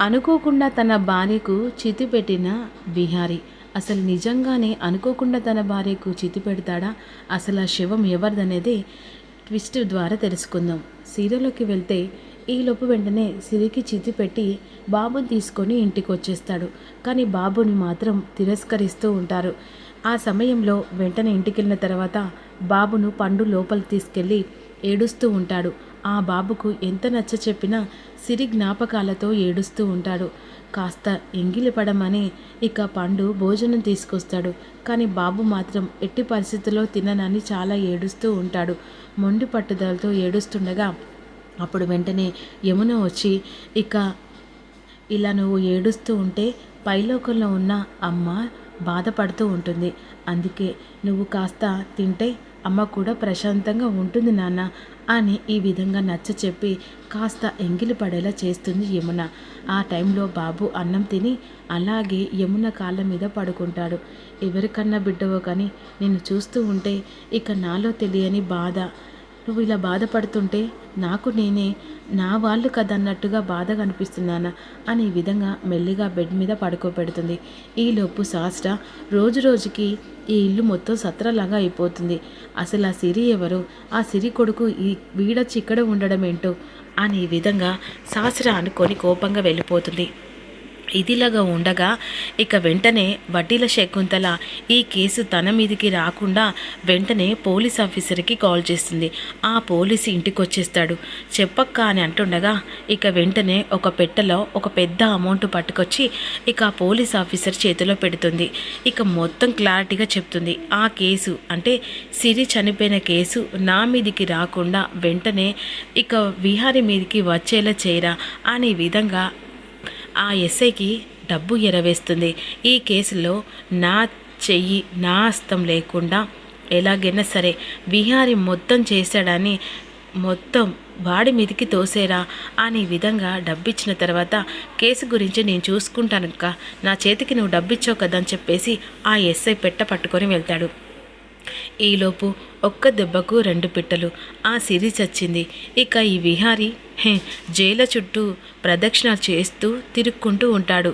అనుకోకుండా తన భార్యకు చితి పెట్టిన విహారీ అసలు నిజంగానే అనుకోకుండా తన భార్యకు చితి పెడతాడా? అసలు ఆ శవం ఎవరిదనేది ట్విస్ట్ ద్వారా తెలుసుకుందాం. సీరియల్లోకి వెళ్తే ఈలోపు వెంటనే సిరికి చితి పెట్టి బాబుని తీసుకొని ఇంటికి వచ్చేస్తాడు. కానీ బాబుని మాత్రం తిరస్కరిస్తూ ఉంటారు. ఆ సమయంలో వెంటనే ఇంటికి వెళ్ళిన తర్వాత బాబును పండు లోపలికి తీసుకెళ్ళి ఏడుస్తూ ఉంటాడు. ఆ బాబుకు ఎంత నచ్చ చెప్పినా సిరి జ్ఞాపకాలతో ఏడుస్తూ ఉంటాడు. కాస్త ఎంగిలిపడమని ఇక పండు భోజనం తీసుకొస్తాడు. కానీ బాబు మాత్రం ఎట్టి పరిస్థితుల్లో తిననని చాలా ఏడుస్తూ ఉంటాడు. మొండి పట్టుదలతో ఏడుస్తుండగా అప్పుడు వెంటనే యమున వచ్చి ఇక ఇలా నువ్వు ఏడుస్తూ ఉంటే పైలోకంలో ఉన్న అమ్మ బాధపడుతూ ఉంటుంది. అందుకే నువ్వు కాస్త తింటే అమ్మ కూడా ప్రశాంతంగా ఉంటుంది నాన్న అని ఈ విధంగా నచ్చ చెప్పి కాస్త ఎంగిలి పడేలా చేస్తుంది యమున. ఆ టైంలో బాబు అన్నం తిని అలాగే యమున కాళ్ళ మీద పడుకుంటాడు. ఎవరికన్నా బిడ్డవో కానీ నేను చూస్తూ ఉంటే ఇక నాలో తెలియని బాధ, నువ్వు ఇలా బాధపడుతుంటే నాకు నేనే నా వాళ్ళు కదన్నట్టుగా బాధగా అనిపిస్తున్నానా అని ఈ విధంగా మెల్లిగా బెడ్ మీద పడుకోబెడుతుంది. ఈలోపు శాస్త్ర రోజు రోజుకి ఈ ఇల్లు మొత్తం సత్రలాగా అయిపోతుంది. అసలు ఆ సిరి ఎవరు, ఆ సిరి కొడుకు ఈ వీడొచ్చి ఇక్కడ ఉండడం ఏంటో అని ఈ విధంగా శాస్త్ర అనుకొని కోపంగా వెళ్ళిపోతుంది. ఇదిలాగా ఉండగా ఇక వెంటనే వడ్డీల శకుంతల ఈ కేసు తన మీదికి రాకుండా వెంటనే పోలీస్ ఆఫీసర్కి కాల్ చేస్తుంది. ఆ పోలీసు ఇంటికి వచ్చేస్తాడు. చెప్పక్క అని అంటుండగా ఇక వెంటనే ఒక పెట్టెలో ఒక పెద్ద అమౌంట్ పట్టుకొచ్చి ఇక ఆ పోలీస్ ఆఫీసర్ చేతిలో పెడుతుంది. ఇక మొత్తం క్లారిటీగా చెప్తుంది. ఆ కేసు అంటే సిరి చనిపోయిన కేసు నా మీదికి రాకుండా వెంటనే ఇక విహారీ మీదికి వచ్చేలా చేయరా అనే విధంగా ఆ ఎస్ఐకి డబ్బు ఎరవేస్తుంది. ఈ కేసులో నా చెయ్యి నా హస్తం లేకుండా ఎలాగైనా సరే విహారీ మొత్తం చేశాడని మొత్తం వాడి మీదికి తోసేరా అని విధంగా డబ్బిచ్చిన తర్వాత కేసు గురించి నేను చూసుకుంటానక్క, నా చేతికి నువ్వు డబ్బిచ్చావు కదా అని చెప్పేసి ఆ ఎస్ఐ పెట్ట పట్టుకొని వెళ్తాడు. ఈలోపు ఒక్క దెబ్బకు 2 పిట్టలు. ఆ సిరి చచ్చింది. ఇక ఈ విహారీ జైల చుట్టూ ప్రదక్షిణాలు చేస్తూ తిరుక్కుంటూ ఉంటాడు.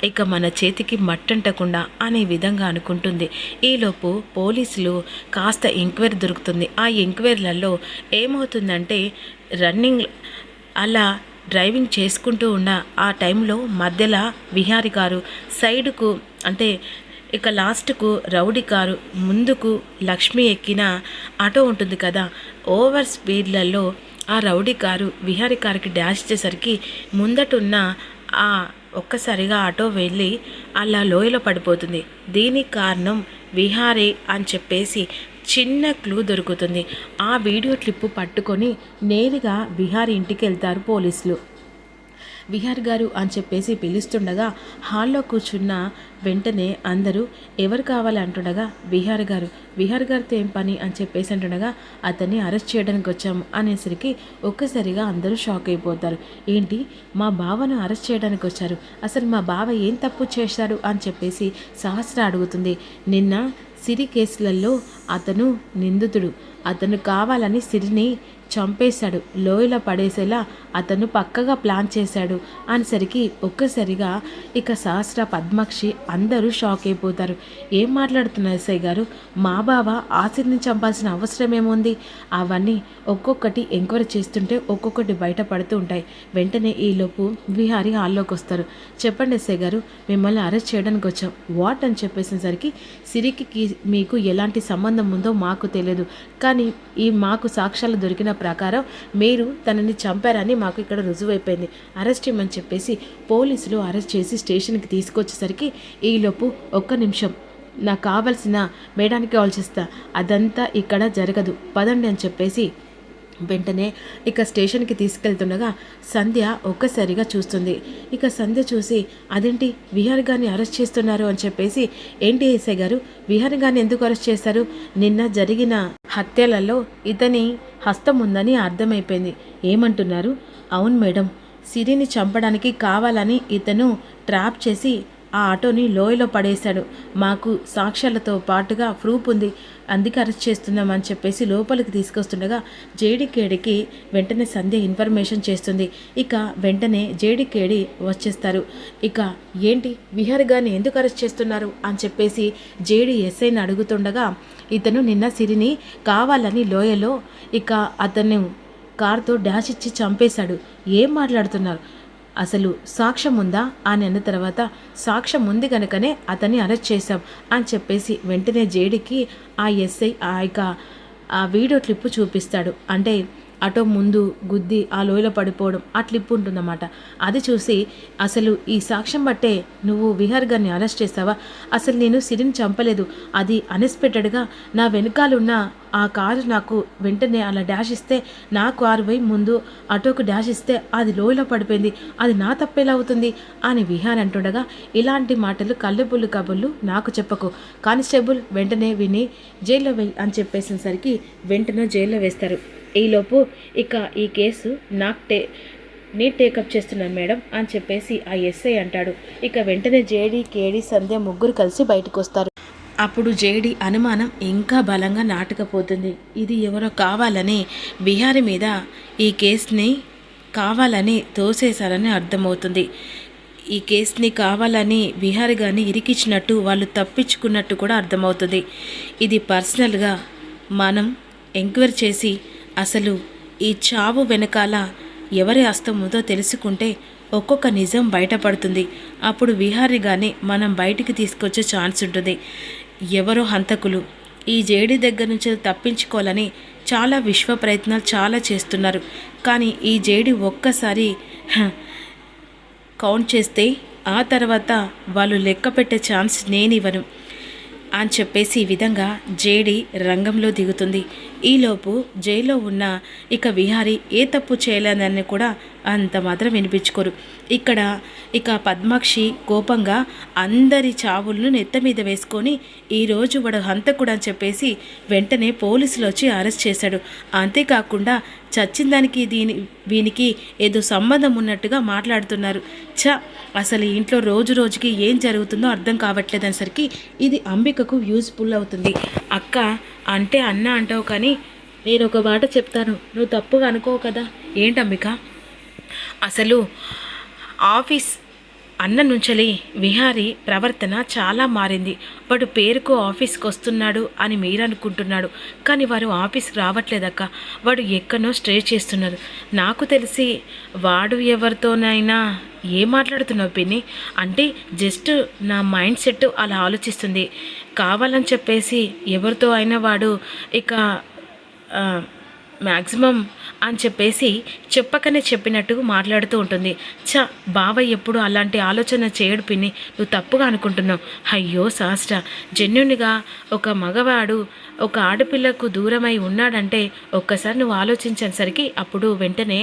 ఇక మన చేతికి మట్టంటకుండా అనే విధంగా అనుకుంటుంది. ఈలోపు పోలీసులు కాస్త ఎంక్వైరీ దొరుకుతుంది. ఆ ఎంక్వైరీలలో ఏమవుతుందంటే రన్నింగ్ అలా డ్రైవింగ్ చేసుకుంటూ ఉన్న ఆ టైంలో మధ్యలో విహారీ గారు సైడుకు అంటే ఇక లాస్ట్కు రౌడీ కారు ముందుకు లక్ష్మి ఎక్కిన ఆటో ఉంటుంది కదా, ఓవర్ స్పీడ్లలో ఆ రౌడీ కారు విహారీ కారుకి డాష్ చేసరికి ముందటున్న ఆ ఒక్కసారిగా ఆటో వెళ్ళి అలా లోయలో పడిపోతుంది. దీనికి కారణం విహారీ అని చెప్పేసి చిన్న క్లూ దొరుకుతుంది. ఆ వీడియో క్లిప్పు పట్టుకొని నేరుగా విహారీ ఇంటికి వెళ్తారు పోలీసులు. విహారీ గారు అని చెప్పేసి పిలుస్తుండగా హాల్లో కూర్చున్న వెంటనే అందరూ ఎవరు కావాలి అంటుండగా విహారీ గారితో ఏం పని అని చెప్పేసి అంటుండగా అతన్ని అరెస్ట్ చేయడానికి వచ్చాము అనేసరికి ఒక్కసారిగా అందరూ షాక్ అయిపోతారు. ఏంటి మా బావను అరెస్ట్ చేయడానికి వచ్చారు, అసలు మా బావ ఏం తప్పు చేశారు అని చెప్పేసి సహస్ర అడుగుతుంది. నిన్న సిరి కేసులలో అతను నిందితుడు, అతను కావాలని సిరిని చంపేశాడు, లోయలో పడేసేలా అతను పక్కగా ప్లాన్ చేశాడు అనేసరికి ఒక్కసారిగా ఇక సహస్ర పద్మాక్షి అందరూ షాక్ అయిపోతారు. ఏం మాట్లాడుతున్నారు ఎస్ఐ గారు, మా బావ ఆసిడ్ని చంపాల్సిన అవసరం ఏముంది? అవన్నీ ఒక్కొక్కటి ఎంక్వైరీ చేస్తుంటే ఒక్కొక్కటి బయటపడుతూ ఉంటాయి. వెంటనే ఈలోపు విహారీ హాల్లోకి వస్తారు. చెప్పండి ఎస్ఐ గారు, మిమ్మల్ని అరెస్ట్ చేయడానికి వచ్చాం. వాట్ అని చెప్పేసరికి సిరికి మీకు ఎలాంటి సంబంధం ఉందో మాకు తెలియదు, కానీ మాకు సాక్ష్యాలు దొరికిన ప్రకారం మీరు తనని చంపారని మాకు ఇక్కడ రుజువైపోయింది, అరెస్ట్ చేయమని చెప్పేసి పోలీసులు అరెస్ట్ చేసి స్టేషన్కి తీసుకొచ్చేసరికి ఈలోపు ఒక్క నిమిషం నాకు కావాల్సిన మేడానికి కాల్ చేస్తా, అదంతా ఇక్కడ జరగదు పదండి అని చెప్పేసి వెంటనే ఇక స్టేషన్కి తీసుకెళ్తుండగా సంధ్య ఒక్కసారిగా చూస్తుంది. ఇక సంధ్య చూసి అదేంటి విహారీ గారిని అరెస్ట్ చేస్తున్నారు అని చెప్పేసి, ఏంటి ఎస్ఐ గారు విహారీ గారిని ఎందుకు అరెస్ట్ చేశారు? నిన్న జరిగిన హత్యలలో ఇతని హస్తం ఉందని అర్థమైపోయింది. ఏమంటున్నారు? అవును మేడం, సిరిని చంపడానికి కావాలని ఇతను ట్రాప్ చేసి ఆ ఆటోని లోయలో పడేశాడు. మాకు సాక్ష్యాలతో పాటుగా ప్రూఫ్ ఉంది, అందుకే అరెస్ట్ చేస్తున్నామని చెప్పేసి లోపలికి తీసుకొస్తుండగా జేడీకేడికి వెంటనే సంధ్య ఇన్ఫర్మేషన్ చేస్తుంది. ఇక వెంటనే జేడీకేడి వచ్చేస్తారు. ఇక ఏంటి విహారి గారిని ఎందుకు అరెస్ట్ చేస్తున్నారు అని చెప్పేసి జేడీ ఎస్ఐని అడుగుతుండగా ఇతను నిన్న సిరిని కావాలని లోయలో ఇక అతను కారుతో డాష్ ఇచ్చి చంపేశాడు. ఏం మాట్లాడుతున్నారు, అసలు సాక్ష్యం ఉందా అని అన్న తర్వాత సాక్ష్యం ఉంది కనుకనే అతన్ని అరెస్ట్ చేశాం అని చెప్పేసి వెంటనే జేడీకి ఆ ఎస్ఐ ఆ వీడియో క్లిప్పు చూపిస్తాడు. అంటే అటో ముందు గుద్ది ఆ లోయలో పడిపోవడం ఆ క్లిప్ ఉంటుందన్నమాట. అది చూసి అసలు ఈ సాక్ష్యం బట్టే నువ్వు విహార్ గారిని అరెస్ట్ చేస్తావా, అసలు నేను సిరిని చంపలేదు, అది అన్ఎక్స్పెక్టెడ్గా నా వెనకాలన్న ఆ కారు నాకు వెంటనే అలా డాష్ ఇస్తే నా కారు పోయి ముందు అటోకు డాష్ ఇస్తే అది లోయలో పడిపోయింది, అది నా తప్పేలా అవుతుంది అని విహార్ అంటుండగా ఇలాంటి మాటలు కళ్ళబుల్లు కబుర్లు నాకు చెప్పకు, కానిస్టేబుల్ వెంటనే విని జైల్లో వేయి అని చెప్పేసేసరికి వెంటనే జైల్లో వేస్తారు. ఈలోపు ఇక ఈ కేసు నేను టేకప్ చేస్తున్నాను మేడం అని చెప్పేసి ఆ ఎస్ఐ అంటాడు. ఇక వెంటనే జేడీ కేడీ సంధ్య ముగ్గురు కలిసి బయటకు వస్తారు. అప్పుడు జేడీ అనుమానం ఇంకా బలంగా నాటకపోతుంది. ఇది ఎవరో కావాలని విహారి మీద ఈ కేసుని కావాలని తోసేశారని అర్థమవుతుంది. ఈ కేసుని కావాలని విహారి గారిని ఇరికించినట్టు వాళ్ళు తప్పించుకున్నట్టు కూడా అర్థమవుతుంది. ఇది పర్సనల్గా మనం ఎంక్వైరీ చేసి అసలు ఈ చావు వెనకాల ఎవరి హస్తం ఉందో తెలుసుకుంటే ఒక్కొక్క నిజం బయటపడుతుంది. అప్పుడు విహారిగానే మనం బయటికి తీసుకొచ్చే ఛాన్స్ ఉంటుంది. ఎవరో హంతకులు ఈ జేడీ దగ్గర నుంచి తప్పించుకోవాలని చాలా విశ్వ ప్రయత్నాలు చాలా చేస్తున్నారు. కానీ ఈ జేడీ ఒక్కసారి కౌంట్ చేస్తే ఆ తర్వాత వాళ్ళు లెక్క పెట్టే ఛాన్స్ నేనివ్వను అని చెప్పేసి ఈ విధంగా జేడీ రంగంలో దిగుతుంది. ఈలోపు జైల్లో ఉన్న ఇక విహారీ ఏ తప్పు చేయలేదని కూడా అంత మాత్రం వినిపించుకోరు. ఇక పద్మాక్షి కోపంగా అందరి చావులను నెత్త మీద వేసుకొని ఈరోజు వాడు హంతకుడు అని చెప్పేసి వెంటనే పోలీసులు వచ్చి అరెస్ట్ చేశాడు. అంతేకాకుండా చచ్చిన దానికి వీనికి ఏదో సంబంధం ఉన్నట్టుగా మాట్లాడుతున్నారు. అసలు ఇంట్లో రోజు రోజుకి ఏం జరుగుతుందో అర్థం కావట్లేదనేసరికి ఇది అంబికకు యూజ్ఫుల్ అవుతుంది. అక్క అంటే అన్న అంటావు కానీ నేను ఒక మాట చెప్తాను, నువ్వు తప్పుగా అనుకోవు కదా. ఏంటి అంబిక, అసలు ఆఫీస్ అన్న నుంచలి విహారీ ప్రవర్తన చాలా మారింది. వాడు పేరుకు ఆఫీస్కి వస్తున్నాడు అని మీరు అనుకుంటున్నాడు, కానీ వారు ఆఫీస్కి రావట్లేదక్క. వాడు ఎక్కడో స్టే చేస్తున్నారు. నాకు తెలిసి వాడు ఎవరితోనైనా ఏం మాట్లాడుతున్నావు పిన్ని అంటే జస్ట్ నా మైండ్ సెట్ అలా ఆలోచిస్తుంది. కావాలని చెప్పేసి ఎవరితో అయినా వాడు ఇక మ్యాక్సిమం అని చెప్పేసి చెప్పకనే చెప్పినట్టు మాట్లాడుతూ ఉంటుంది. బావయ్య ఎప్పుడు అలాంటి ఆలోచన చేయడు పిన్ని, నువ్వు తప్పుగా అనుకుంటున్నావు. అయ్యో శాస్త్ర, జెన్యున్గా ఒక మగవాడు ఒక ఆడపిల్లకు దూరమై ఉన్నాడంటే ఒక్కసారి నువ్వు ఆలోచించేసరికి అప్పుడు వెంటనే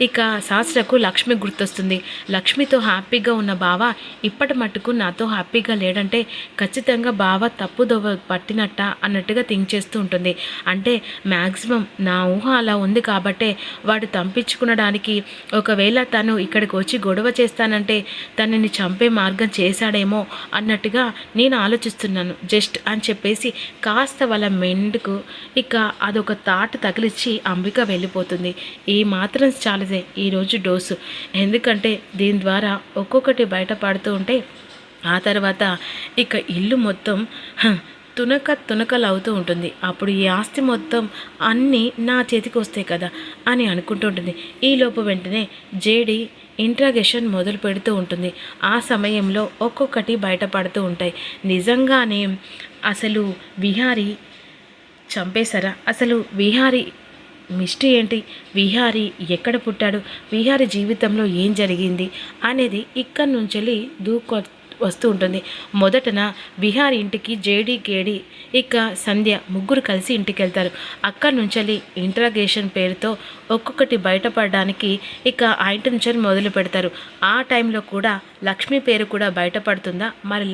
ఇక శాస్త్రకు లక్ష్మి గుర్తొస్తుంది. లక్ష్మితో హ్యాపీగా ఉన్న బావ ఇప్పటి మట్టుకు నాతో హ్యాపీగా లేడంటే ఖచ్చితంగా బావ తప్పుదోవ పట్టినట్ట అన్నట్టుగా థింక్ చేస్తూ ఉంటుంది. అంటే మ్యాక్సిమం నా ఊహ అలా ఉంది కాబట్టే వాడు తప్పించుకునడానికి ఒకవేళ తను ఇక్కడికి వచ్చి గొడవ చేస్తానంటే తనని చంపే మార్గం చేశాడేమో అన్నట్టుగా నేను ఆలోచిస్తున్నాను జస్ట్ అని చెప్పేసి కాస్త వాళ్ళ మెండుకు ఇక అదొక తాట తగిలిచ్చి అంబిక వెళ్ళిపోతుంది. ఈ మాత్రం చాలదే ఈరోజు డోసు, ఎందుకంటే దీని ద్వారా ఒక్కొక్కటి బయటపడుతూ ఉంటే ఆ తర్వాత ఇక ఇల్లు మొత్తం తునకలు అవుతూ ఉంటుంది. అప్పుడు ఈ ఆస్తి మొత్తం అన్నీ నా చేతికి వస్తాయి కదా అని అనుకుంటూ ఉంటుంది. ఈలోపు వెంటనే జేడీ ఇంట్రాగేషన్ మొదలు పెడుతూ ఉంటుంది. ఆ సమయంలో ఒక్కొక్కటి బయటపడుతూ ఉంటాయి. నిజంగానే అసలు విహారీ చంపేశారా, అసలు విహారీ మిస్టరీ ఏంటి, విహారీ ఎక్కడ పుట్టాడు, విహారీ జీవితంలో ఏం జరిగింది అనేది ఇక్కడి నుంచి వస్తూ ఉంటుంది. మొదటన విహారీ ఇంటికి జేడీ కేడీ ఇక సంధ్య ముగ్గురు కలిసి ఇంటికి వెళ్తారు. అక్కడి నుంచి ఇంట్రాగేషన్ పేరుతో ఒక్కొక్కటి బయటపడడానికి ఇక ఆ ఇంటి నుంచి మొదలు పెడతారు. ఆ టైంలో కూడా లక్ష్మి పేరు కూడా బయటపడుతుందా, మరి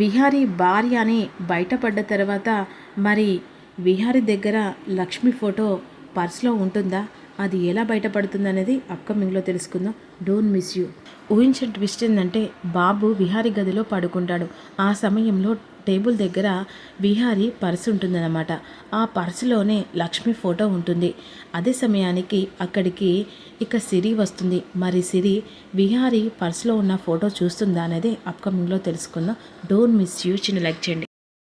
విహారీ భార్య అని బయటపడ్డ తర్వాత మరి విహారీ దగ్గర లక్ష్మి ఫోటో పర్స్లో ఉంటుందా, అది ఎలా బయటపడుతుంది అనేది అప్కమింగ్లో తెలుసుకుందాం. Don't miss you. ఊహించిన ట్విస్ట్ ఏంటంటే బాబు విహారీ గదిలో పడుకుంటాడు. ఆ సమయంలో టేబుల్ దగ్గర విహారీ పర్సు ఉంటుందన్నమాట. ఆ పర్సులోనే లక్ష్మి ఫోటో ఉంటుంది. అదే సమయానికి అక్కడికి ఇక సిరి వస్తుంది. మరి సిరి విహారీ పర్సులో ఉన్న ఫోటో చూస్తుందా అనేది అప్కమింగ్లో తెలుసుకుందాం. Don't miss you. చిన్న లైక్ చేయండి.